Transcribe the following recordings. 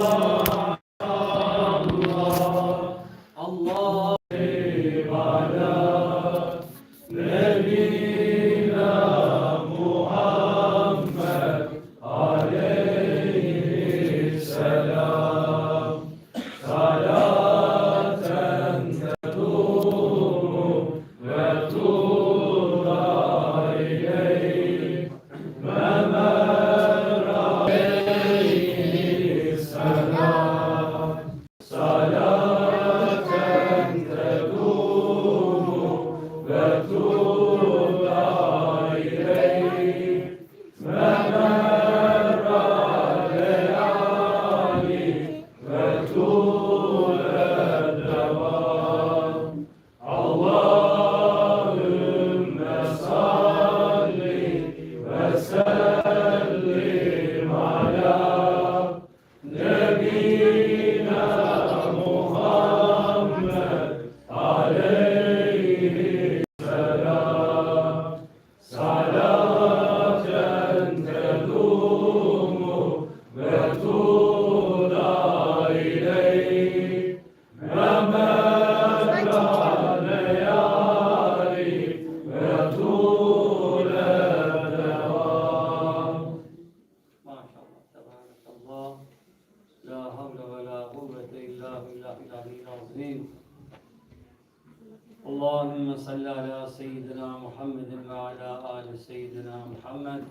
Allah Allahümme salli ala seyyidina Muhammedin ve ala ali seyyidina Muhammed.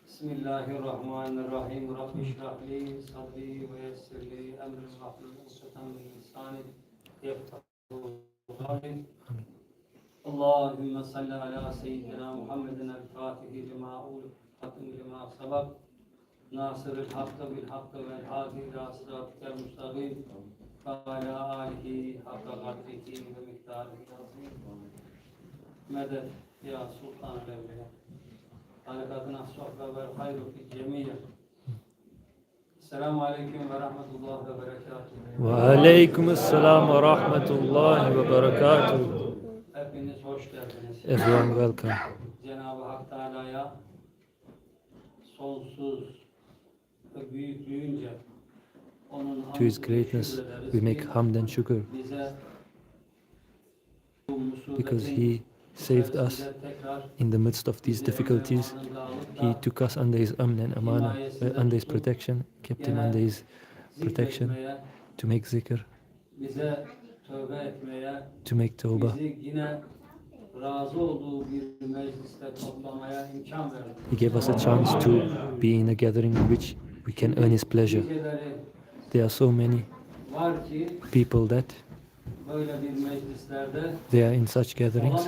Bismillahirrahmanirrahim. Rabbi şrahli sadri ve yessirli emri vahlul ukdeten min lisani yefkahu kavli. Allahümme salli ala seyyidina Muhammedin el-Fatihi lima uluk hatim lima sabak. Nasıril hakkı bil hakkı vel hadi ila sıratıkel müstakim. وعلى آله حق قدره ومقداره العظيم مدد يا سلطان الأولياء طلبتنا الصحبة والخير في الجميع السلام عليكم ورحمة الله وبركاته وعليكم السلام ورحمة الله وبركاته. Hepiniz hoş geldiniz. Everyone welcome. Cenab-ı Hak Teala'ya sonsuz ve büyüklüğünce To His greatness, we make hamd and shukr because He saved us in the midst of these difficulties. He took us under His amn and amana, under His protection, kept Him under His protection to make zikr, to make tawbah. He gave us a chance to be in a gathering in which we can earn His pleasure. There are so many people that they are in such gatherings.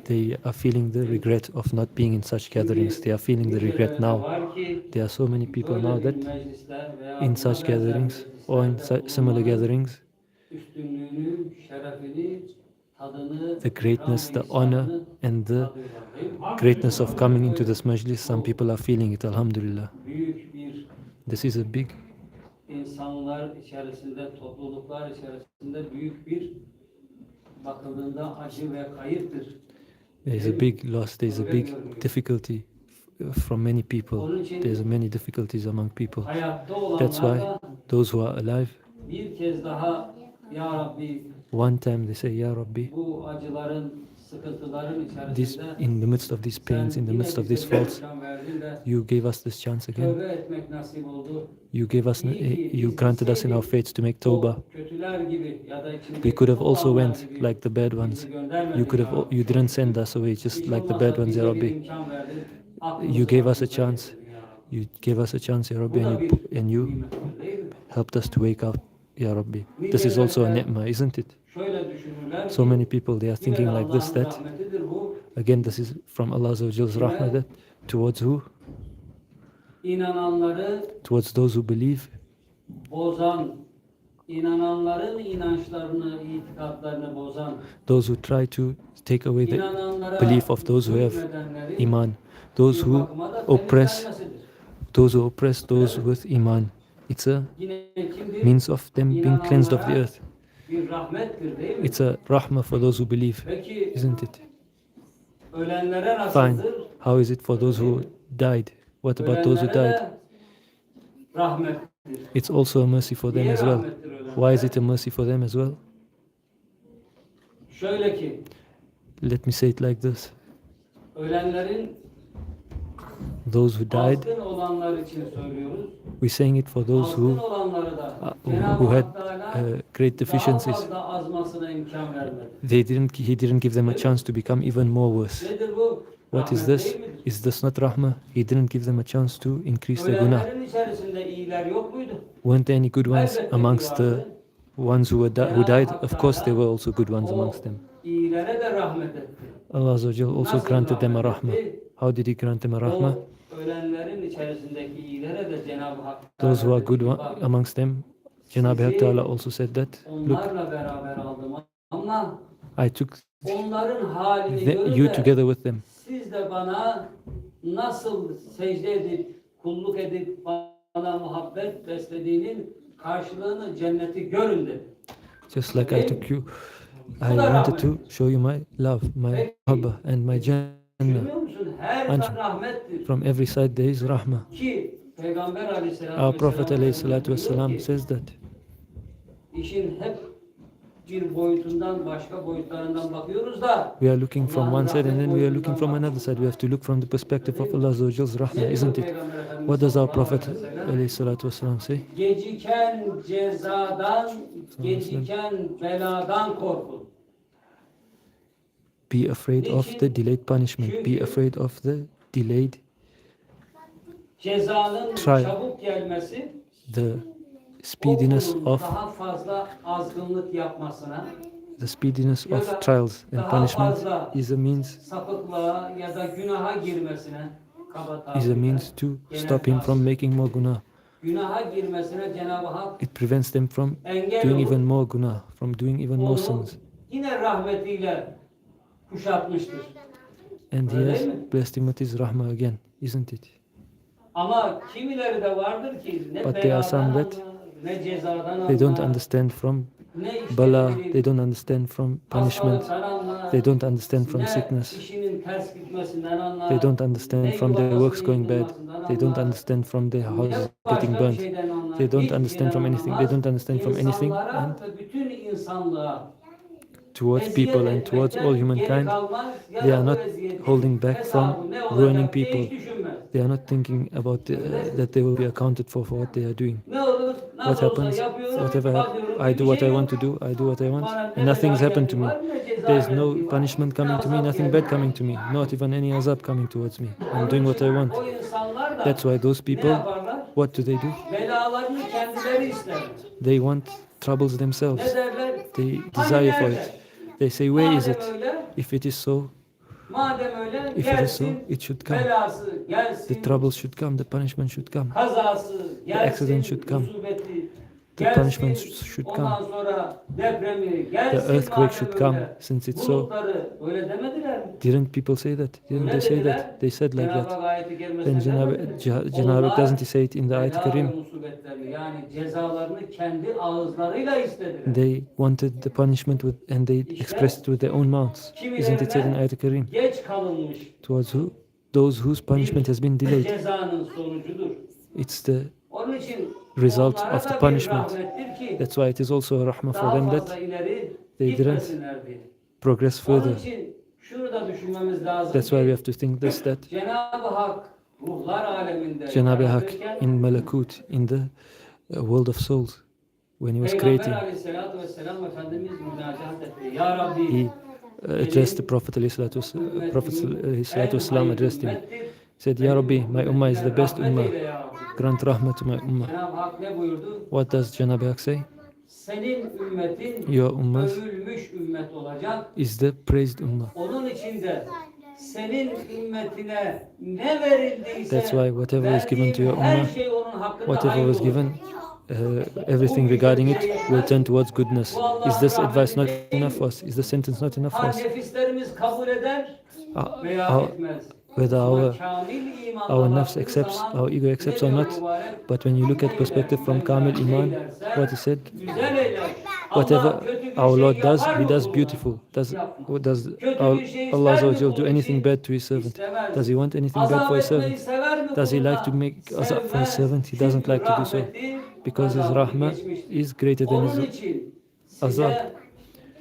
They are feeling the regret of not being in such gatherings. They are feeling the regret now. There are so many people now that in such gatherings or in similar gatherings, the greatness, the honor and the greatness of coming into this majlis, some people are feeling it, alhamdulillah. This is a big insanlar içerisinde, topluluklar içerisinde büyük bir bakıldığında acı ve kayıptır. There is a big loss, there is a big difficulty from many people. There's many difficulties among people. That's why those who are alive, bir kez daha Ya Rabbi, one time they say, Ya Rabbi, bu acıların, sıkıntıların this, içerisinde in the midst of these pains, in the midst of these faults, you gave us this chance again. tövbe etmek nasip oldu. You gave us, you granted us in our faith to make tawbah. Kötüler gibi ya da içinde We could have also olanlar went gibi like the bad ones. bizi göndermedin You could ya have, Rabbi. you didn't send us away just Hiç like the olmazsa bad ones, Ya bize bir Rabbi. imkan verdin. You gave us a Aklımızı chance. getirdin ya Rabbi. You gave us a chance, Ya Rabbi, Bu da bir and you nimettir, değil mi? helped us to wake up, Ya Rabbi. This is also a ni'mah, isn't it? Şöyle düşünürler So ki, many people, they are thinking yine like this, Allah'ın that rahmetidir bu. again, this is from Allah Azza wa Jall's rahmah, that towards who? İnananları Towards those who believe, bozan, inananların inançlarını, itikadlarını bozan, those who try to take away the inananlara belief of those who have zulmedenleri iman, those bir who bakıma da oppress, temizlenmesidir. those who oppress those with iman. It's a Yine kimdir? means of them being cleansed of the İnananlara earth. bir rahmettir, değil mi? It's a rahmah for those who believe, Peki isn't it? ölenlere Fine. nasıldır? How is it for those who died? What about those who died? Ölenlere de rahmettir. It's also a mercy for them Niye as well. rahmettir ölenlere? Why is it a mercy for them as well? Şöyle ki, Let me say it like this. ölenlerin Those who died, azgın olanlar için söylüyoruz. we're saying it for those Azgın olanları da Cenab-ı who had Hak Teala great daha deficiencies. fazla azmasına imkan vermedi. He didn't give them a chance to become even more worse. Nedir bu? What is Rahmet this? değil midir? Is this not rahmah? He didn't give them a chance to increase their günah. Ölenlerin içerisinde iyiler yok muydu? Weren't there any good ones Elbette ki amongst the vardı. ones who died? Of course, there were also good ones O amongst them. iyilere de rahmet etti. Allah Azza wa Jal also Nasıl granted them a rahmet rahmah. etti? How did He grant them a rahmah? O ölenlerin içerisindeki iyilere de Cenab-ı Hak Those who are rahmet good etti. Bak, amongst them, Janab Haq Ta'ala also said that, look, onlarla beraber aldım ama I took onların halini you görün de together with them. siz de bana nasıl secde edip, kulluk edip bana muhabbet beslediğinin karşılığını cenneti görün dedi. Just like I took you, I wanted to show you my love, my hubba, and my Jannah. Görmüyor musun? Her And taraf rahmettir. from every side there is rahmah. Ki Peygamber Aleyhisselatü Our Prophet Vesselam Aleyhissalatu diyor Vesselam ki, says that işin hep bir boyutundan başka boyutlarından bakıyoruz da we are looking from one side and then we are looking from another side. We have to look from the perspective of Allah Azza wa Jal's rahmah, isn't it? What does our Prophet Aleyhissalatu Vesselam say? Geciken cezadan, geciken beladan korkun. Be afraid of the delayed punishment. Be afraid of the delayed, Cezanın Try. çabuk gelmesi the speediness kulun of daha fazla azgınlık yapmasına, the speediness of trials and punishment is a means sapıklığa ya da günaha girmesine, kaba is a tabirle, means to stop him from making more guna. günaha girmesine Cenab-ı Hak It prevents them from engel doing olur. even more guna, from doing even more Onu sins. yine rahmetiyle kuşatmıştır. And he Öyle has değil mi? blessed him with his rahmah again, isn't it? Ama kimileri de vardır ki ne But there are some beladan that anlar, ne cezadan They don't anlar, understand from ne işte bala, ne bileyim, they don't understand from punishment, hastalıktan anlar, they don't understand from ne sickness, işinin ters gitmesinden anlar, they don't understand ne from their works going bad, yuvasının they don't anlar, understand from their ne houses başka getting bir burnt, şeyden anlar, they don't hiçbir understand from şeyden anything, they anlamaz. don't understand from anything, İnsanlara and ve bütün insanlığa towards eziyet people and towards etmekten all geri humankind, kalmaz ya they da are bu not eziyetin holding back hesabı from ne ruining olacak diye people. hiç düşünmez. They are not thinking about that they will be accounted for what they are doing. Ne olur, What nasıl olsa happens? yapıyorum, Whatever bakıyorum, I bir do, what şey I yok. want to do, I do what I want, Bana and ne nothing's bela happened to geldiği me. var, ne ceza There's geldiği no var, punishment ne coming to me, azap nothing geldiği bad var. coming to me, not even any azab coming towards me. I'm doing what I Onun want. için o insanlar da That's why those ne people, yaparlar? what do? Belalarını kendileri isterler. They want troubles Ne themselves. derler? They Hani desire for nerede? it. They say, where is Madem it? öyle, If it is so, madem öyle if it is so, gelsin, it should come. belası The gelsin, troubles should come, the punishment should come. kazası gelsin, accident should come. musibeti The gelsin, punishment should come. ondan sonra depremi The gelsin, earthquake madem should öyle. come, since it's so. Bulutları öyle demediler mi? Didn't people say that? Didn't Öyle they say dediler. that? They said like Cenab-ı that. Hak ayeti kerimesinde Then demedi mi? Cenab-ı Onlar doesn't he say it in the ayet-i bela ve kerim? musibetlerini, yani cezalarını kendi ağızlarıyla istediler. They wanted the punishment and they expressed it with their own mouths. Isn't it said in ayet-i kerim? Geç kalınmış Towards who? Those whose punishment has been delayed. cezanın sonucudur. It's the Onun için result onlara of the da bir punishment. rahmettir ki That's why it is also a rahmah for daha them fazla that ileri they didn't gitmesinler diye. progress Onun further. için şunu da düşünmemiz lazım That's why we ki have to think this, that Cenab-ı Hak ruhlar aleminde Cenab-ı Hak yaratırken in Malakut, in the world of souls, when he was Peygamber creating, Aleyhisselatü Vesselam Efendimiz münacat etti. Ya Rabbi, he addressed the Prophet Prophet addressed him. He said, Ya Rabbi, my ummah is the best ummah. Grant rahmah to my ummah. Cenab-ı Hak ne buyurdu? What does Cenab-ı Hak say? Senin ümmetin Your ummah övülmüş ümmet olacak. is the praised ummah. Onun için de senin ümmetine ne verildiyse That's why whatever is given to your verdiğin her ummah, şey onun hakkında whatever hayır was olur. given, everything regarding it will turn towards goodness. Is this advice not enough for us? Is the sentence not enough for Ha us? nefislerimiz kabul eder veya Our, etmez. whether Ama kamil imanla our nafs baktığı accepts, zaman our ego accepts ne or diyor not, mübarek? but when you look at perspective from Kamil Iman, what he said, Güzel eyler whatever kötü bir our şey Lord does, yapar He mı does kuluna? beautiful. Does Kötü bir şey Allah ister Azza wa mi Jal do kulun anything için? bad to His servant? İstemez. Does He want anything bad Azap for His etmeyi servant? sever mi Does He like to kuluna? make us up for His Sevmez. servant? He doesn't Çünkü like to do so. rahmeti Because His gazabını rahmah geçmiştir. is greater than His Onun için azab. size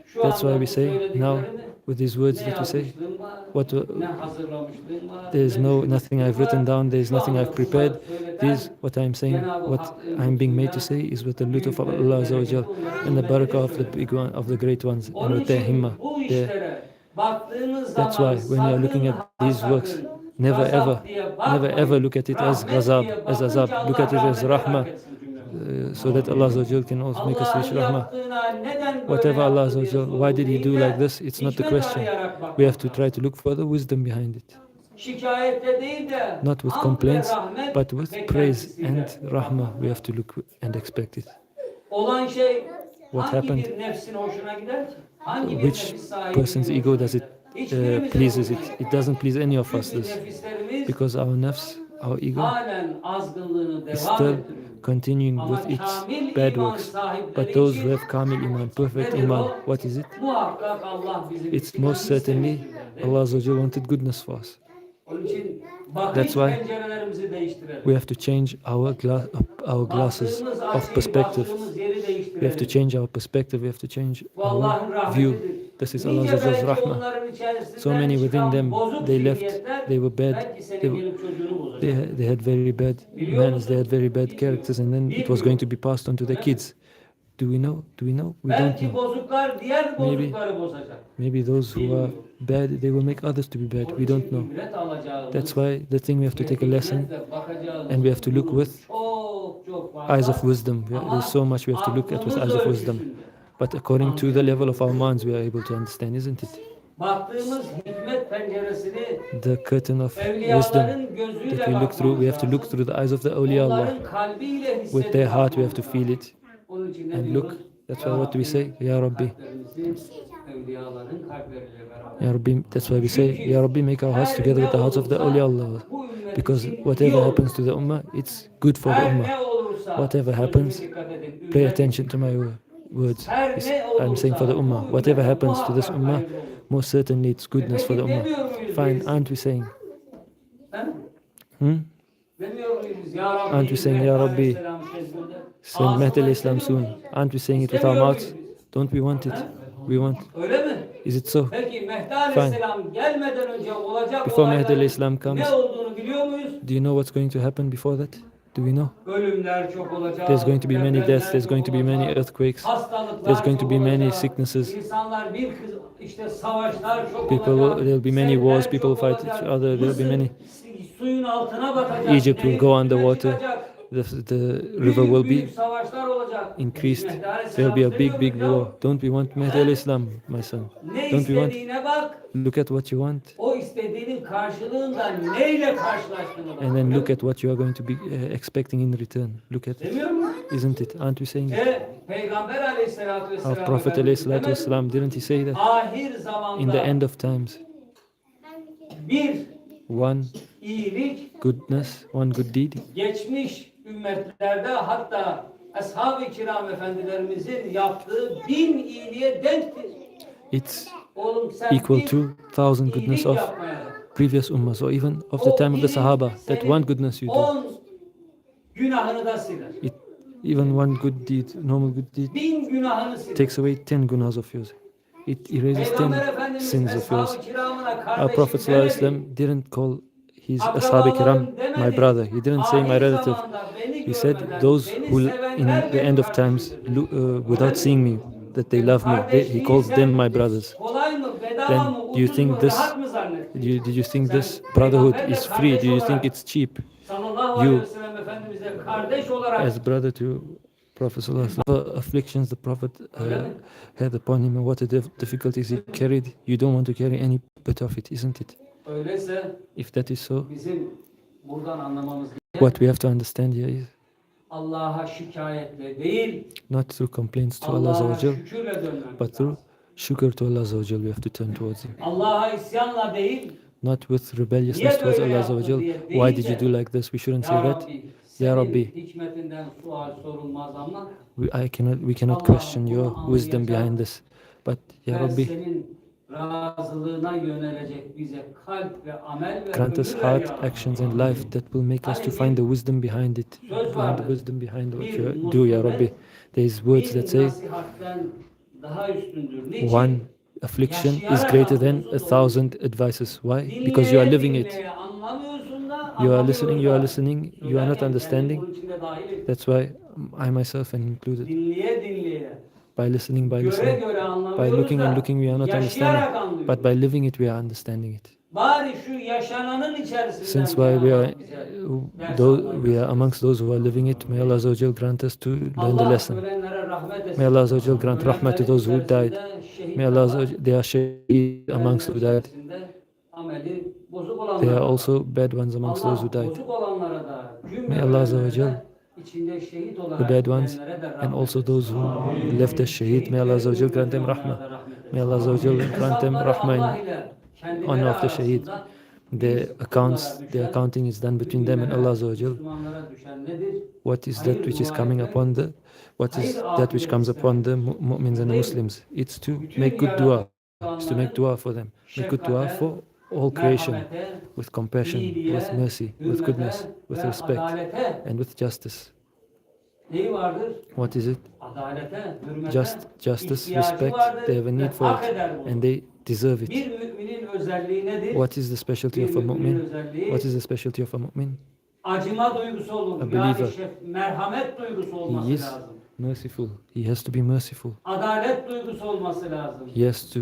şu That's why anda we bu say now, söylediklerini with these words ne that we say, yazmışlığım var, what ne hazırlamışlığım var, there is ne nothing I've düşünmüşlüğüm written var. down, there is Şu nothing anda I've prepared. bunları söyleten This, what I'm saying, Cenab-ı what Hak I'm being made to lütfuyla say is with the lutf of büyük ve Allah Azza wa Jal bereketli olan and the hikmetiyle barakah of the söyledim. big one, of the great ones, and Onun with their için himmah. bu Their, işlere baktığınız that's zaman why when you are looking sakın at ha these works, sakın never ever, gazap diye never bakmayın. ever look at it as Rahmet ghazab, diye as bakın azab. ki Look Allah at it as rahmete rahmah, gark etsin cümlemizi. so that Allah Azza wa Jal can also make us reach Allah'ın rahmah. yaptığına neden böyle Whatever Allah Azza yaptı wa diye Jal, why did He sorgulayıp do da like this? It's not the hikmet question. arayarak We have to bakmak try lazım. to look for the wisdom behind it. Şikayette değil de Not with hamd ve complaints, rahmet but with praise beklentisiyle and rahmah. bakmak We have lazım. to look and expect it. Olan şey What hangi happened? bir nefsin hoşuna gider ki? Hangi bir Which nefis sahibinin person's ego hoşuna does it gider? Hiçbirimizin pleases hoşuna it? gider. It doesn't please any of us Çünkü this, nefislerimiz because our nafs, our ego, halen azgınlığını is devam still ettiriyor. continuing Ama with its kamil bad iman works. sahipleri But those who için have kamil iman, perfect nedir iman, o? what is it? Muhakkak Allah bizim It's için most certainly istemiştir, değil mi? Allah Azza wa Jal wanted goodness for us. Onun için bakış That's why pencerelerimizi değiştirelim. we have to change our glasses Baktığımız of açıyı, perspective. baktığımız yeri We have to değiştirelim. change our perspective. We have to change Bu Allah'ın our rahmetidir. view. This is Allah Azza Nice wa Jal's belki rahmah. onların içerisinden So many within çıkan them, bozuk they left, zihniyetler they were bad, belki senin they, gelip çocuğunu bozacak. they had very bad manners, they had very bad characters, and then it was going to be passed on to their kids. Do we know? Do we know? We don't Belki know. bozuklar diğer Maybe- bozukları bozacak. Maybe those who are bad, they will make others to be bad. Onun We don't için know. ibret alacağımız That's why the thing we have to take a lesson, hikmetle bakacağımız and we have to look with çok fazla. eyes of wisdom. There's so much we have to look at with eyes of wisdom. But according to the level of our minds, we are able to understand, isn't it? Baktığımız hikmet penceresini The curtain of wisdom evliyaların gözüyle that we look through, we have to look through the eyes of the awliya Allah. Onların kalbiyle With their heart, we have to feel it Onun için ne and diyoruz? look. That's why what do we say? Ya Rabbi. Kalplerimizi evliyaların kalpleriyle beraber. Ya Rabbi, that's why we say, Ya Rabbi, make our hearts together with the hearts of the awliya Allah. Bu ümmet Because için iyi whatever olur. happens to the ummah, it's good for the Her ummah. ne olursa, Whatever sözüme happens, dikkat edin, Pay ümmet attention to my words. her It's- ne I'm saying for the olursa, ummah. bu Whatever ümmete happens to this muhakkak ummah, hayırlı olur. most certainly it's goodness for the Peki ummah. demiyor muyuz Fine, biz? aren't we saying? He? Hmm? Demiyor muyuz? Ya Rabbi, Aren't we saying, Ya Rabbi, Aleyhisselam tezgürde. Send Mehdi Ağzından al-Islam soon. demiyor muyuz? Aren't we saying it with our mouths? Don't we want it? We want. Öyle mi? Is it so? Peki Mehdi Aleyhisselam gelmeden önce olacak Before Mehdi olayların Aleyhisselam comes, ne olduğunu biliyor muyuz? do you know what's going to happen before that? Do we know? Ölümler çok olacak. There's going to be many depremler deaths, there's çok going to be many olacak, earthquakes, hastalıklar there's going to çok be many olacak, sicknesses. İnsanlar işte savaşlar çok People, olacak. there'll be many seller wars, people çok fight olacak, each other, there'll be Mısır many. Suyun altına batacak. Egypt will go nehrin üstüne underwater. çıkacak, The river will büyük be savaşlar olacak. increased. Mehdi There'll be a Aleyhisselam big demiyor war. Don't we want Mehdi al-Islam, my son? Ne Don't we want? istediğine bak, Look at what you want, o istediğinin karşılığında neyle karşılaştığına bak. and then look at what you are going to be expecting in return. Look at it, Demiyor mu? isn't it? Aren't we saying it? Peygamber Aleyhisselatü Our Vesselam Prophet Efendimiz Aleyhissalatu demedi mi? Vesselam, didn't he say that? Ahir zamanda In the end of times, bir one iyilik goodness, one good deed geçmiş ümmetlerde hatta Ashab-ı Kiram efendilerimizin yaptığı 1000 iyiliğe denktir. it's Oğlum sen equal bir to 1000 iyilik goodness of yapmaya previous ummahs, or even of the time of the Sahaba. That one goodness you do, 10 günahını da siler. even one good deed, normal good deed, 1000 günahını siler. takes away 10 gunas of yours. It erases 10 Peygamber Efendimiz sins of yours. Ashab-ı Kiram'ına Our kardeşim Prophet Sallallahu Alaihi demedi. Wasallam didn't call his Ashab Kiram my brother. He didn't say my relative. He said those who in the end of times without seeing me that they love me. He calls them my brothers. Kolay mı, bedava Then mı, do you ucuz think mu, this- rahat mı zannettin? Did you think this brotherhood is free? Do you think it's cheap? Sallallahu aleyhi You- ve sellem Efendimiz'e kardeş olarak As brother to Prophet Sallallahu Alaihi Wasallam, what afflictions the Prophet had upon him and what the difficulties he carried, you don't want to carry any bit of it, isn't it? öyleyse If that is so, bizim buradan anlamamız gereken what we have to understand here is Allah'a şikayetle değil, not through complaints to Allah Azza Allah'a wa Jal, şükürle dönmemiz but through lazım. shukr to Allah Azza wa Jal, we have to turn towards Him. Allah'a isyanla değil, Not with rebelliousness towards Allah Azza wa Jal. Why did you do like this? We shouldn't say Ya that. Rabbi Ya Rabbi, senin hikmetinden sual sorulmaz ama we cannot Allah question bunu your wisdom behind anlayacak this. But Ya ve Rabbi, senin razılığına yönelecek bize kalp ve amel ve grant us ömür ver heart ya Rabbi. actions and life that will make us to Hani find the bir wisdom behind it, söz behind the vardır. wisdom behind what Bir you do, Ya Rabbi. musibet There is words that bin say nasihatten daha üstündür. one Niçin? affliction is Yaşayarak greater than anlıyorsun a da onun thousand için. advices. Why? Because you are Dinleye living it. dinleye anlamıyorsun da You are anlamıyoruz da. listening, you are not Söylerken kendini understanding. bunun içinde dahil et. That's why I myself am included. Dinleye dinleye. By listening, Göre by anlamıyoruz looking and da looking, we are not yaşayarak understanding. But anlıyoruz. by living it, we are understanding it. Bari şu yaşananın içerisinden Since why we Cenab-ı are Hak bize ders almayı we are nasip amongst etsin. those who are living it, may Allah Azza wa Jal grant us to learn the Allah lesson. ölenlere rahmet etsin. May Allah Azza wa Jal grant rahmat to Ölenlerin those who died. içerisinde şehitler May Allah Azza wa var. Jal, they are shaheed amongst Ölenlerin who died. içerisinde ameli bozuk They olanlar are da var. also bad ones amongst those Allah who died. bozuk olanlara da cümle May Allah Azza wa ölenlere Jal, de içinde şehit the olarak bad ones, gidenlere de and rahmet also etsin. those who left as shaheed, may Allah Azza wa Jal grant them rahmah. May Allah Azza wa Jal grant them Hesapları rahmah Allah in ile kendileri honor of the shaheed. arasında The düşen, accounting is done between them and Allah Azza wa Jal. Müslümanlara düşen nedir? What is that Hayır which is dua coming etmek, upon the what is hayır that which akıbet comes upon the istemek. mu'mins and the Değil mi? Muslims? It's to Bütün make good dua. It's to make yaratılanların dua for them. Make good dua şefkate, for all creation merhamete, with compassion, iyiliğe, with mercy, with hürmete goodness, with ve respect, adalete and with justice. neyi vardır? What is it? Adalete, hürmete, Justice, ihtiyacı respect. vardır They have a ve need for hak it, eder bunu. and they deserve it. Bir müminin özelliği nedir? What is the specialty Bir of a müminin mu'min? özelliği What is the specialty of a mu'min? acıma duygusu olur. A Yani believer. merhamet duygusu olması He is lazım. merciful. He has to be merciful. Adalet duygusu olması lazım. He has to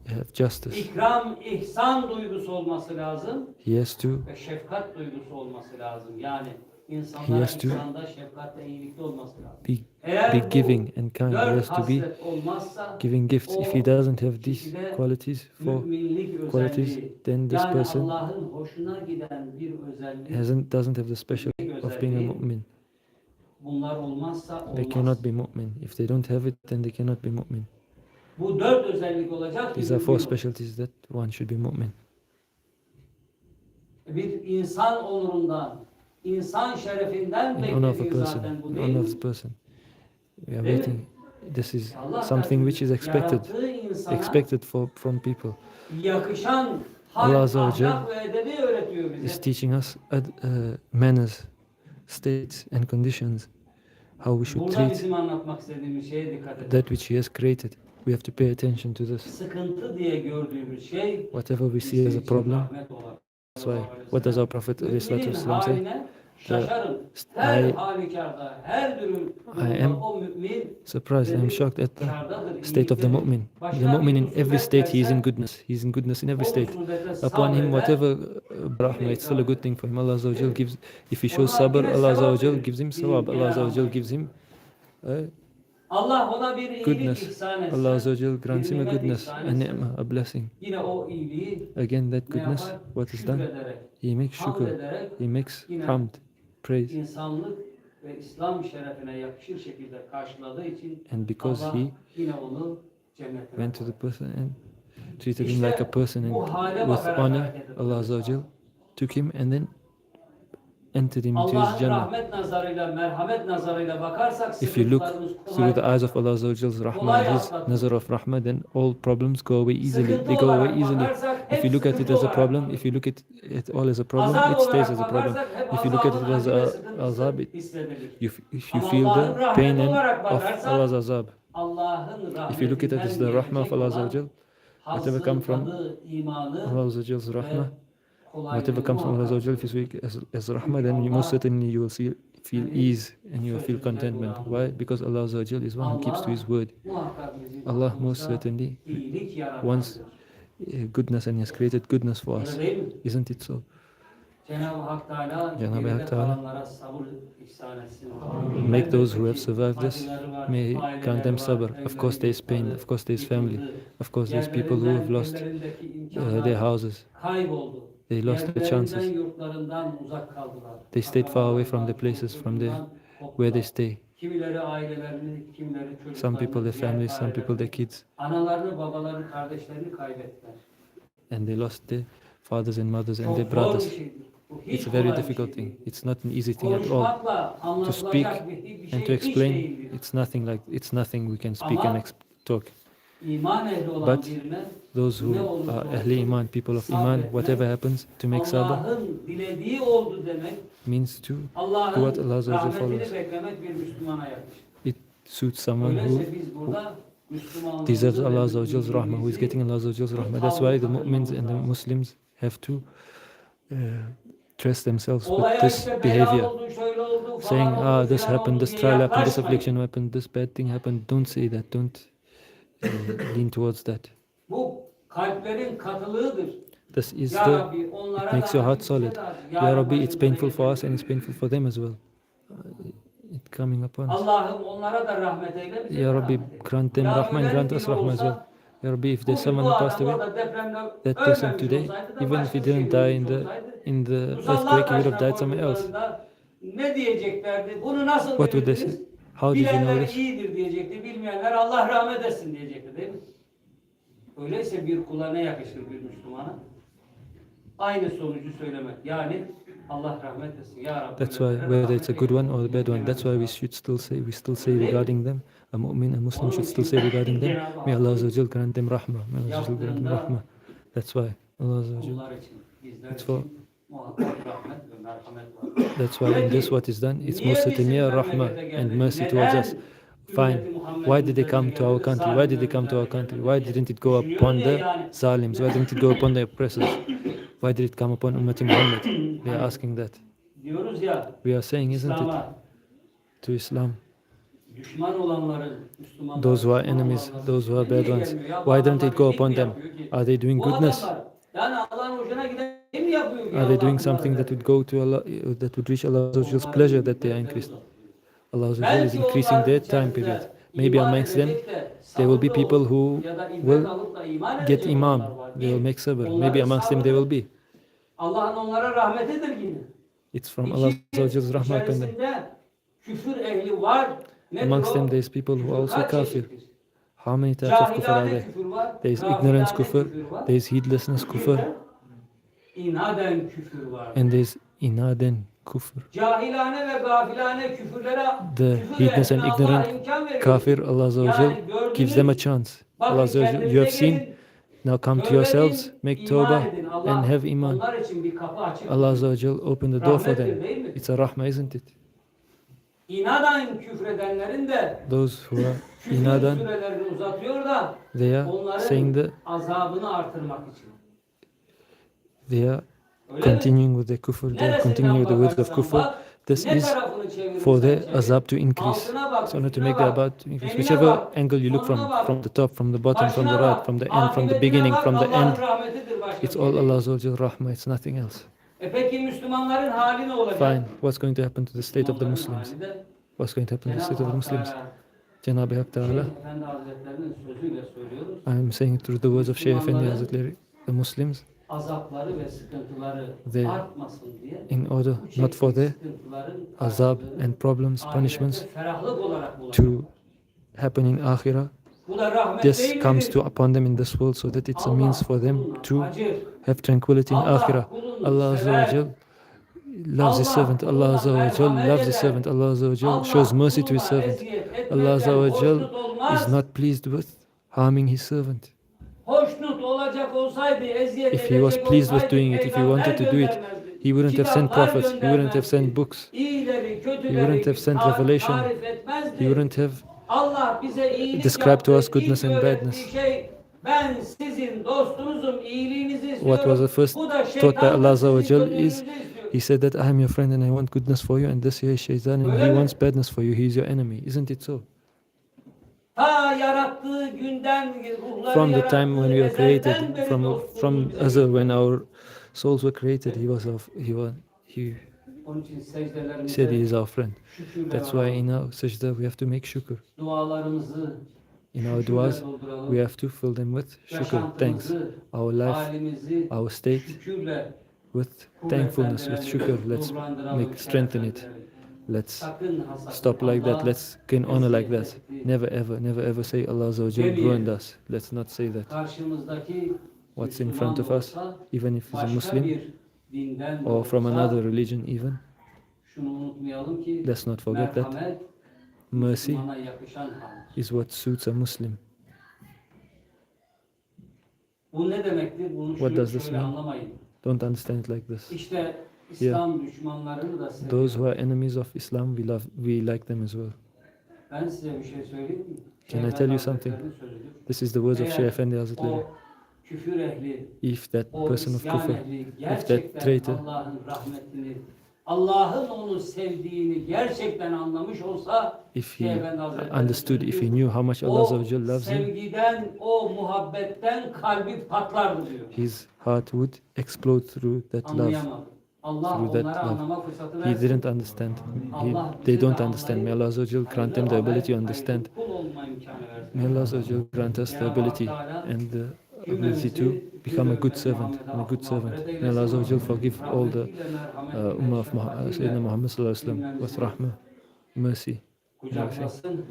have justice. İkram, ihsan duygusu olması lazım. He has to Ve şefkat duygusu olması lazım. Yani He insanlara has to ihsanda, şefkatte, iyilikte olması lazım. be Eğer be bu giving and kind. He dört has to be haslet olmazsa giving gifts. If he o doesn't have these kişide qualities müminlik qualities, özelliği, then this yani person Allah'ın hoşuna giden bir özellik, doesn't have the special of being a mu'min. bunlar olmazsa They olmaz. cannot be mu'min. If they don't have it, then they cannot be mu'min. Bu dört özellik olacak ki These are four mümin olur. specialties that one should be mu'min. Bir insan onurundan, insan şerefinden In honor of a beklediği person, zaten bu in değil honor mi? of the person. We are Değil mi? waiting. This is Allah something which is expected, yarattığı insana from people. yakışan Allah hal, Azze ve Celle ahlak ve edebi öğretiyor is bize. teaching us manners, states, and conditions, how we should Burada treat bizim anlatmak istediğimiz şeye dikkat edin. that which He has created. We have to pay attention to this. Sıkıntı diye gördüğümüz şey Whatever we see bizim as a için problem, rahmet olarak. that's why. What does our Prophet Müminin ﷺ say? haline şaşarım. Her halükarda, her durumda am o mümin Surprised, I am shocked at the kârdadır, state of the iyiliktedir. mu'min. Başka The mu'min bir in every musibet state, he is in gelse, goodness. He is in goodness in every o state. musibete Upon him, sabreder. whatever rahmah, it's still a good thing for him. Allah Azza wa Jal gives, if he shows Ona sabr, yine Allah Azza wa sevap Jal verir. gives him Bir sawab. Allah Azza wa Jal rahmet. gives him Allah ona bir iyilik goodness. ihsan etse, Allah Azza wa Jal grants him a nimet goodness, ihsan a etse, ni'mah, a blessing. yine o iyiliği Again, that ne goodness, yapar? what is done? Şükrederek, He makes hamd shukr. ederek, He makes yine hamd, praise. insanlık ve İslam şerefine yakışır şekilde karşıladığı için And because Allah he yine onu cennetine went to the koyar. person and treated him İşte like a person bu and hale with bakarak honor, hareket etmemiz Allah Azza wa Jal lazım. took him and then entered him into his Allah'ın Jannah. rahmet nazarıyla, merhamet nazarıyla bakarsak If you look sıkıntılarımız through the kolay. eyes of Allah Azza wa Jal's Kolay Rahmah, His atlatılır. nazar of Rahmah, then all problems go away easily. Sıkıntı They go olarak away easily. bakarsak hep If you look at it sıkıntı as a olarak problem, kalır. if you look at it all as a problem, Azap it stays olarak as a problem. bakarsak hep If you look at azabın it as acı ve a sıkıntısı azab, hissedilir. if you Ama feel Allah'ın the rahmeti pain olarak of bakarsak, Allah's azab. Allah'ın If you look at it as the Rahmah of Allah Azza wa Jal, whatever hazzı, come from tadı, imanı Allah Azza wa Jal's ve Rahmah, kolaylığı whatever comes from Allah Azza wa Jal, if you speak as Rahmah, then you most certainly you will feel ease and you will feel contentment. Why? Because Allah Azza wa Jal is one who keeps to His word. muhakkak bizim Allah most hakkımızda certainly iyilik wants yaratmaktır. goodness and He has created goodness for us. Öyle değil mi? Isn't it so? Cenab-ı Hak Teala Cenab-ı geride Hak Teala kalanlara sabır ihsan etsin. Make those who have survived this, Acıları var, may aileleri grant them var, sabr. Of course there is pain, evleri of course there is family, yıkıldı, of course there is people who have lost evlerindeki imkanlar their houses. kayboldu. They lost their chances. Evlerinden, yurtlarından uzak kaldılar. They stayed far away from the places where they stay. Kimileri ailelerini, kimileri çocuklarını, Some people their diğer families, some people their ailelerini, kids. analarını, babalarını, kardeşlerini kaybettiler. And they lost their fathers and mothers and Çok their zor bir brothers. şeydir. It's a very difficult thing. It's not an easy thing at all. To speak and to explain, it's nothing we can speak and talk. But those who are Ahli Iman, people of Iman, whatever happens, to make sabr means to do what Allah Azza wa Jal follows. It suits someone who deserves Allah Azza wa Jal's rahmah, who is getting Allah Azza wa Jal's rahmah. That's why the mu'mins and the Muslims have to trust themselves with this behavior. Saying, this happened, this trial happened, this affliction happened, this bad thing happened. Don't say that. Don't lean towards that. This is it makes your heart solid. Ya Rabbi, it's painful for us and it's painful for them as well. It coming upon us. Ya Rabbi, grant them rahmah and grant us rahmah as well. Ya Rabbi, if there's someone who passed away, that person today, even if he didn't die in the earthquake, he would have died somewhere else. What would they say? How did you know this? Bilmeyenler Allah rahmet etsin diyecekti, değil mi? Öyleyse bir kula ne yakışır bir Müslümana? Aynı sonucu söylemek. Yani Allah rahmet etsin. Ya Rabbi. That's why whether it's a good one or a bad one, that's why we still say regarding them, a mu'min, a Muslim should still say regarding them, may Allah Azza wa Jal grant them rahmah. May Allah Azza wa Jal grant them rahmah. That's why Allah Azza wa Jal. It's for. That's why in this what is done, it's most certainly a rahmah and mercy towards us. Fine. Why did they come to our country? Why did they come to our country? Why didn't it go upon the zalims? Why didn't it go upon the oppressors? Why did it come upon Ummati Muhammad? We are asking that. We are saying, isn't it, to Islam? Those who are enemies, those who are bad ones, why didn't it go upon them? Are they doing goodness? Are they doing something that would go to Allah, that would reach Allah's pleasure that they are increased? Allah is increasing their time period. Maybe amongst them, there will be people who will get imam. They will make sabr. Maybe amongst them there will be. It's from Allah's rahmah upon them. Amongst them, there is people who are also kafir. How many types of kufr are there? There is ignorance kufr, there is heedlessness kufr, and there is inaden kufr. The heedless and ignorant kafir, Allah Azza wa Jal gives them a chance. Allah Azza wa Jal, you have seen, now come to yourselves, make tawbah and have iman. Allah Azza wa Jal open the door for them. It's a rahmah, isn't it? Those who are inadan, they are saying that they are continuing with the kufr, they are continuing with the words of kufr. This is for the azab to increase. So not to make the azab to increase. Whichever angle you look from the top, from the bottom, from the right, from the end, from the beginning, from the end, it's all Allah's rahmah, it's nothing else. Fine. What's going to happen to the state of the Muslims? What's going to happen to the state of the Muslims? Cenab-ı Hak Ta'ala, I am saying through the words of Shaykh Effendi Hazretleri, the Muslims, they, in order not for the azab and problems, punishments to happen in Akhirah, this comes to upon them in this world so that it's a means for them to have tranquility in Akhirah. Allah Azza wa Jal loves his servant. Allah Azza wa Jal loves his servant. Allah Azza wa Jal shows mercy to his servant. Allah Azza wa Jal is not pleased with harming his servant. If he was pleased with doing it, if he wanted to do it, he wouldn't have sent prophets, he wouldn't have sent books, he wouldn't have sent revelation, he wouldn't have described to us goodness and badness. What was the first taught by Allah Azza wa Jal is, He said that I am your friend and I want goodness for you, and this here is Shaitan and he wants badness for you, he is your enemy. Isn't it so? From the time when we were created, from Azal, when our souls were created, he said he is our friend. That's why in our sajda we have to make shukr. In our du'as, we have to fill them with shukr, thanks. Our life, our state, with thankfulness, with shukr. Let's strengthen it. Let's stop like that. Let's gain honor like that. Never ever say Allah Azza wa Jal ruined us. Let's not say that. What's in front of us, even if he's a Muslim, dinden de or from olsa another religion even, şunu unutmayalım ki let's not forget that merhamet mercy Müslümana yakışan haldir. is what suits a Muslim. Bu ne demektir? Bunu What does this şöyle mean? anlamayın. Don't understand it like this. İşte İslam düşmanlarını da Those who seviyorum. are enemies of Islam, we like them as well. Ben size bir şey söyleyeyim mi? Can I tell you something? This is the words of Şeyh Efendi Hazretleri. O küfür ehli, If that o person of isyan kufr, ehli if that gerçekten traitor, Allah'ın rahmetini, Allah'ın onu sevdiğini gerçekten anlamış olsa, if Şeyh he Efendi Hazretleri understood, if he söylüyor, knew how much Allah Azza o wa Jalla loves him, sevgiden, o muhabbetten kalbi patlardı diyor. his heart would explode through that love, Anlayamadı. Allah through that onlara love. anlama fırsatı He versin. didn't understand. Allah They bize don't de understand. May anlayıp Allah Azza wa Jalla grant them the hayırlı ability to amel, understand. hayırlı kul olma imkanı versin. May Allah Azza wa Jalla grant us the Cenab-ı ability Hak Teala and the ability cümlemizi to become a good ümmeti servant and a good Muhammed'e servant. mağfiret May Allah Azza wa Jalla eylesin. forgive all the Rahmetiyle, merhametiyle, Ummah of şefkatiyle Sayyidina Muhammad sallallahu alaihi wasallam with rahmah, mercy. kucaklasın.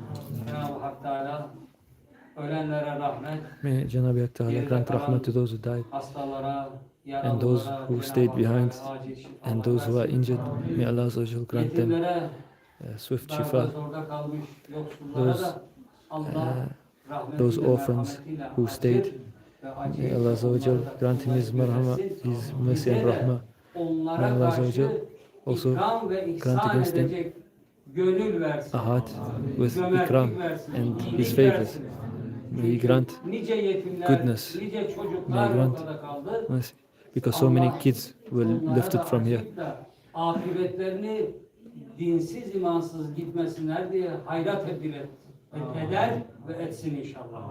Cenab-ı Hak Teala ölenlere rahmet, May Janabi Hak Ta'ala grant rahmat to those who died hastalara, and those yaralılara, who Cenab-ı stayed Hak behind Teala acil şifalar and those who are versin. injured. May Allah Azza wa Jalla grant them Yetimlere, swift darda shifa. zorda kalmış yoksullara Those, da Allah those rahmetiyle, orphans merhametiyle who stayed, acil ve acil may Allah Azza wa Jalla grant him his marhama, his mercy and rahmah. May onlara Allah Azza wa karşı Jalla also ikram ve grant ihsan against them edecek gönül versin. a heart with Cömertlik ikram versin, and iyilik his favors. versin. May He grant Nice yetimler, goodness. nice May çocuklar He grant ortada kaldı. mercy. Because so many kids were Onlara lifted da from here. acıyıp da akıbetlerini dinsiz imansız gitmesinler diye hayrat eder ve etsin inşallah.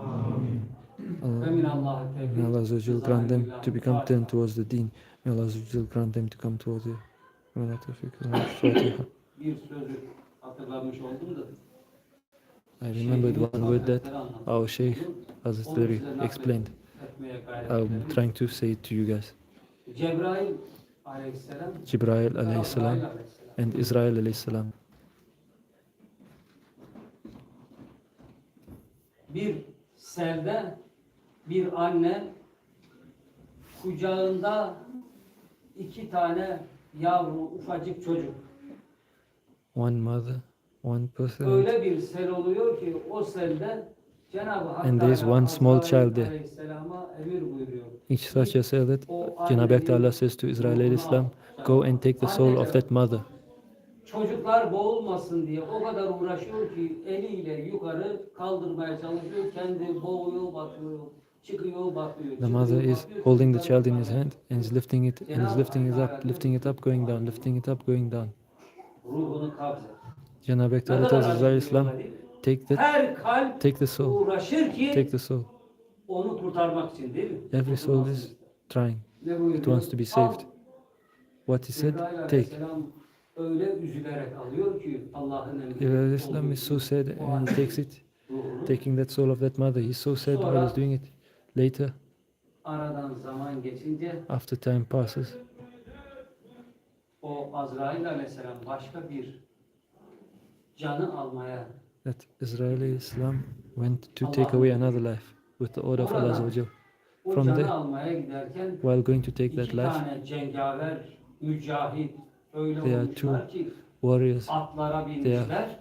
Ve minallah May Allah Azza wa Jalla grant them to become turned towards the deen. May Allah Azza wa Jalla grant them to come towards the Fatiha. Bir sözü hatırlamış oldum da. I remembered one word that our Shaykh Hazretleri explained. I'm trying to say it to you guys. Cebrail aleyhisselam, Jibreel alayhi salam and Israel alayhi salam. bir selde bir anne kucağında 2 tane yavru ufacık çocuk. One mother, one person, Öyle bir sel oluyor ki o selde Cenab-ı Hak and there is Teala one small Azrail child there. Aleyhisselam'a emir buyuruyor. Each such a cell that Cenab-ı Hak Ta'ala says to Israel alayhi salam, go and take the soul of that mother. Çocuklar boğulmasın diye o kadar uğraşıyor ki eliyle yukarı kaldırmaya çalışıyor. Kendi boğuyor, batıyor, çıkıyor, batıyor. The mother is holding the child in his hand and is lifting it and is lifting it up, going down, lifting it up, going down. Ruhunu kabz et. Cenab-ı Hak Ne Ta'ala kadar tells acı Israel bir Islam, olay değil mi? take Her kalp the soul, uğraşır ki take the soul. onu kurtarmak için değil mi? Every soul is trying. Ne buyuruyor? It wants to be saved. What he said, Cebrail take. Aleyhisselam öyle üzülerek alıyor ki Allah'ın emri. Jibreel Islam is so sad and he takes it, Ruhunu. taking that soul of that mother. He's so sad while he's doing it. Later, Aradan zaman geçince after time passes, o Azrail Aleyhisselam başka bir canı almaya that Israel Islam went to take away another life with the order of Allah Azza wa Jal. o From canı there, almaya giderken while going to take that 2 life, tane cengaver, mücahit öyle They are olmuşlar ki warriors, atlara binmişler.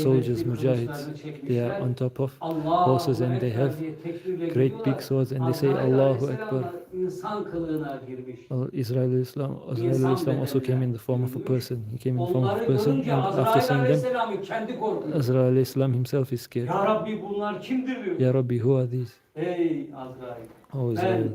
soldiers, mujahids, they are on top of horses and they have great big swords and they say Allahu Akbar. İnsan kılığına girmiş. Israel Islam also came in the form of a person. He came in the form of a Onları person görünce and after Azrail seeing them, Aleyhisselam'ı kendi korkuyor. Israel Islam himself is scared. Ya Rabbi bunlar kimdir diyor. Ya Rabbi, who are these? Ey Azrail. Oh Ben Israel.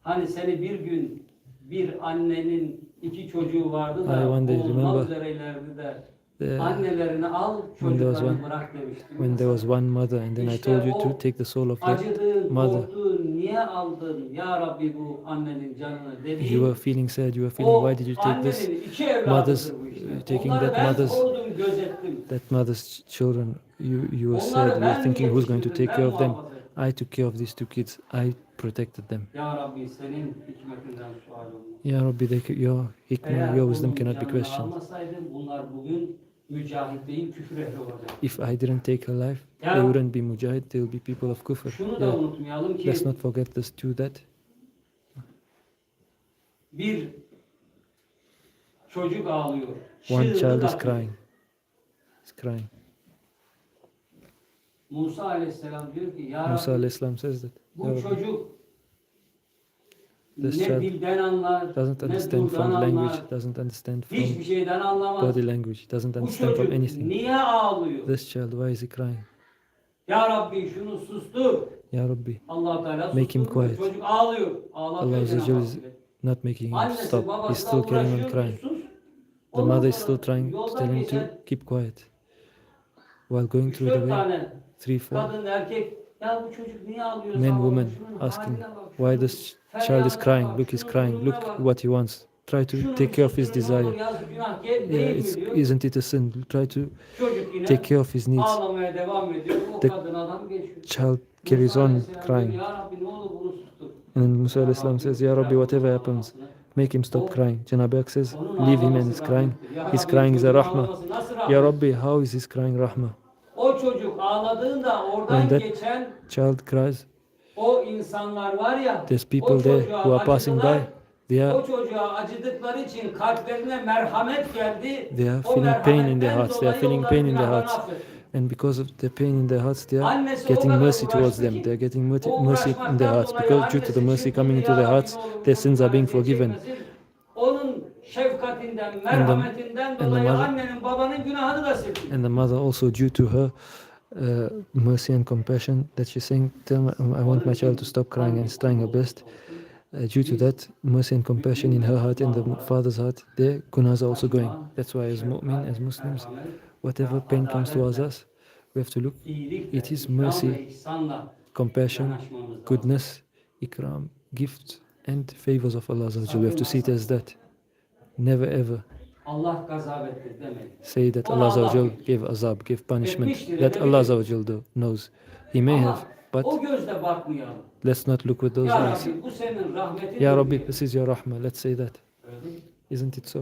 hani seni bir gün bir annenin 2 çocuğu vardı I da one day olmak remember üzereylerdi de the- annelerini al when there was çocuklarını bırak demiştim. when there was one mother and then I İşte told you o to take the soul of that acıdığın, mother. korktuğun, niye aldın ya Rabbi bu annenin canını You dediğin were feeling sad, you were feeling o why did you take this annenin 2 mother's evladıdır bu işte. taking Onları that ben mother's korudum, gözettim. children? You were Onları sad, you were ben thinking who's going to yetiştirdim, take care ben of them. muhafaza ettim. I took care of these 2 kids. I protected them. Ya Rabbi senin hikmetinden sual olmaz. Ya Rabbi, your hikmah, your wisdom cannot be canını questioned. almasaydım bunlar bugün mücahit değil küfür ehli olacak. If I didn't take her life, Ya- they wouldn't be mujahid, they will be people of kufr. Şunu da Yeah. unutmayalım ki Let's not forget this too, that bir çocuk ağlıyor. One child Çığlık is atıyor. crying. He's crying. Musa aleyhisselam diyor ki ya Musa Rabbi, Aleyhisselam says that. Ya bu Rabbi, çocuk this ne child dilden anlar, doesn't ne understand durdan from language, anlar, doesn't understand from hiçbir şeyden anlamaz. body language, doesn't Bu understand from çocuk anything. niye ağlıyor? This child, why is he crying? Ya Rabbi şunu sustur. Ya Rabbi, Allah Teala make him susturmuyor. quiet. Çocuk ağlıyor. Allah Ağlatıyor Azza wa Cenab-ı Jalla Hak is bile. not making him Annesi stop. He's babası da still carrying on uğraşıyor crying. ki sus. The Ondan mother is sonra still trying to yoldan tell him to geçen keep quiet. While going through the 3-4 way, tane 3, 4 kadın erkek ya bu çocuk niye ağlıyor? men, Zavallı, women şunun asking haline bak, why şunun this child is feryadına crying. bak, Look, he's şunun crying. durumuna Look bak. what he wants. Try to Şunu take bir care of his susturun, ne olur, desire. yazık günah Yeah, değil mi diyor. isn't it a sin? Try to Çocuk yine take care of his needs. ağlamaya devam ediyor. O The kadın adam geçiyor. Child carries Musa on Aleyhisselam diyor, crying. ya Rabbi ne olur bunu sustur. And Musa Cenab-ı Aleyhisselam Hak diyor says, ki, Ya Rabbi, bırak onun whatever happens, ağlamasını. make him stop O, crying. Cenab-ı Hak says, onun leave him and ağlaması he's crying. rahmettir. Ya His Rabbi, crying is a çocuğun rahmah. ağlaması nasıl Ya rahmet? Rabbi, how is his crying rahmah? O çocuk ağladığında When oradan that geçen child cries, o insanlar var ya, there's o people there çocuğa who are passing by. acıdılar. They are O çocuğa acıdıkları için kalplerine merhamet geldi. They are O feeling pain in their merhametten hearts. They are dolayı feeling onların pain in their günahlarını hearts. affetti. And because of the pain in their hearts, they are Annesi o getting kadar mercy towards uğraştı them. ki They are getting o mercy in their uğraşmaktan hearts. dolayı Because due to the annesi mercy coming çırpındı, into ya their Rabbi hearts, ne olur their bu sins are çocuklar being eziyet forgiven. çekmesin. Onun şefkatinden, And merhametinden the dolayı mother, annenin babanın günahını da sildi. and the mother also due to her mercy and compassion that she's saying, tell me, I want my child to stop crying, and is trying her best. Due to that mercy and compassion in her heart and the father's heart, their günahs are also going. That's why as mu'min, as Muslims, whatever pain comes towards us, we have to look. It is mercy, compassion, goodness, ikram, gifts, and favors of Allah Azza wa Jalla. We have to see it as that. Never ever Allah gazap etti demeyin. say that Ona Allah Azza wa Allah Jalla bilir. gave azab, gave punishment. Etmiştir, That Allah Azza wa edebilir. Jalla knows. He may Ama have, but o gözle bakmayalım. let's not look with those Ya eyes. Rabbi bu senin rahmetin. Ya Rabbi, this is your rahmah. Let's say that. Öyle değil mi? Isn't it so?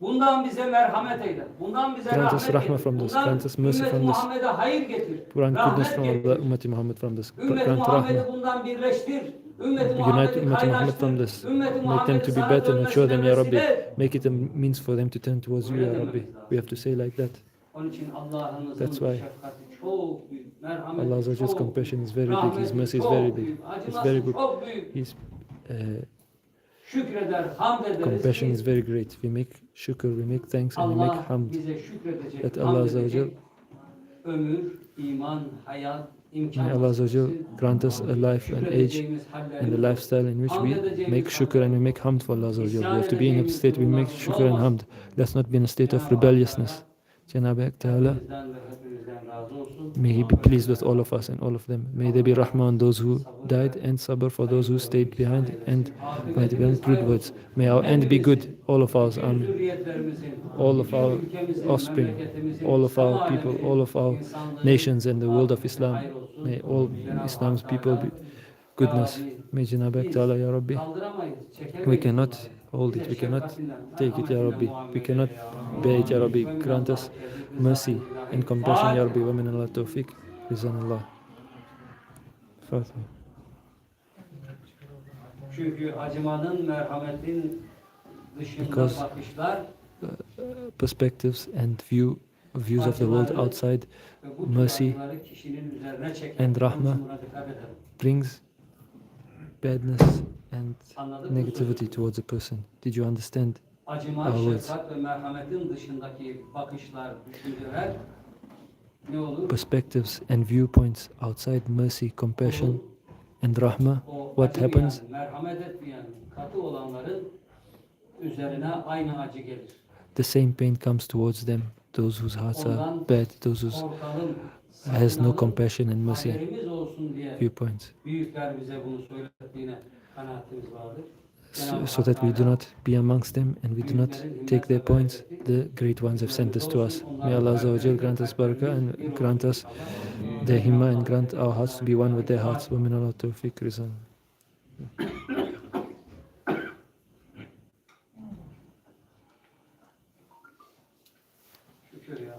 Bundan bize merhamet eyle. Bundan bize Grant us rahmet rahmah getir. from this. Bundan Grant us mercy ümmeti from this. Muhammed'e hayır getir. Grant goodness Rahmet from getir. Allah, Ummati Muhammad from this. Ümmeti Grant Muhammed'i rahmah. bundan birleştir. Ümmeti Unite Muhammed'i Ummati Muhammad from kaynaştır. this. Ümmeti Make them Muhammed'i to be sana better and show them, dönmesine Ya Rabbi. vesile et. Make it a means for them to turn towards you, Ya Rabbi. We have to say like that. Onun için Allah'ımızın That's why şefkati çok büyük. Merhameti Allah Azza wa Jalla's çok compassion is very büyük. big. His Rahmeti mercy is çok very big. büyük. It's Acıması very good. çok büyük. His Şükreder, hamd ederiz compassion ki is very great. We make shukr, we make thanks, and we make Allah hamd. bize şükredecek, That Allah hamd Azza wa Jalla, edecek. Ömür, iman, hayat, imkan. may Allah Azza wa Jalla grant us a life and age Şükredeceğimiz and the hallerimiz lifestyle in which we make shukr and we make hamd for Allah Azza wa Jalla. We have to be in a state we make shukr and hamd. Let's not be in a state of rebelliousness. Cenab-ı Hak Teala, Hepimizden ve hepimizden razı olsun. may He be pleased with all of us and all of them. May there be rahmah on those who died and sabr for those who stayed behind, and may there be good words. May our end be good, all of ours. Amen. Zürriyetlerimizin, All of our ülkemizin, offspring, memleketimizin, all of our İslam people, aleminin, all of our insanlığın nations and the world of Islam. hayır olsun. May all Cenab-ı Islam's Hak people be Teala, goodness. Ya Rabbi, May Cenab-ı Hak biz Teala, Ya Rabbi, kaldıramayız, çekemeyiz we cannot bunları. hold Bize it, we cannot şefkatinden, take it, Ya merhametinden Rabbi. muamele We cannot eyle ya Rabbi. bear it, Ya Rabbi. Ve min Grant us Allah'ı tevfik, mercy rızasını ilahi. and compassion, Ya Fatiha. Rabbi. Wa min Allah tawfiq. Rizanallah. Fatiha. Çünkü acımanın, merhametin dışında Because bakışlar perspectives and views of the world outside ve bu mercy tuzakları kişinin üzerine çeker. and rahmah Onun için buna dikkat edelim. brings badness and Anladık mı negativity sözü? towards a person. Did you understand? Acıma, Our words. şefkat ve merhametin dışındaki bakışlar, düşünceler ne olur? Perspectives and viewpoints outside mercy, compassion, and rahmah. O What acımayan, happens? merhamet etmeyen, katı olanların üzerine aynı acı gelir. The same pain comes towards them. Those whose hearts are Ondan bad, those whose korkalım, has no sakınalım, compassion and mercy haberimiz olsun diye viewpoints, büyükler bize bunu söylettiğine kanaatimiz vardır. so that we do not be amongst them and we do not take their points. The great ones have sent this to us. May Allah Azza wa Jal grant us barakah and grant us their himma and grant our hearts to be one with their hearts. Wa min Allah tawfiq rizan. Şükür ya.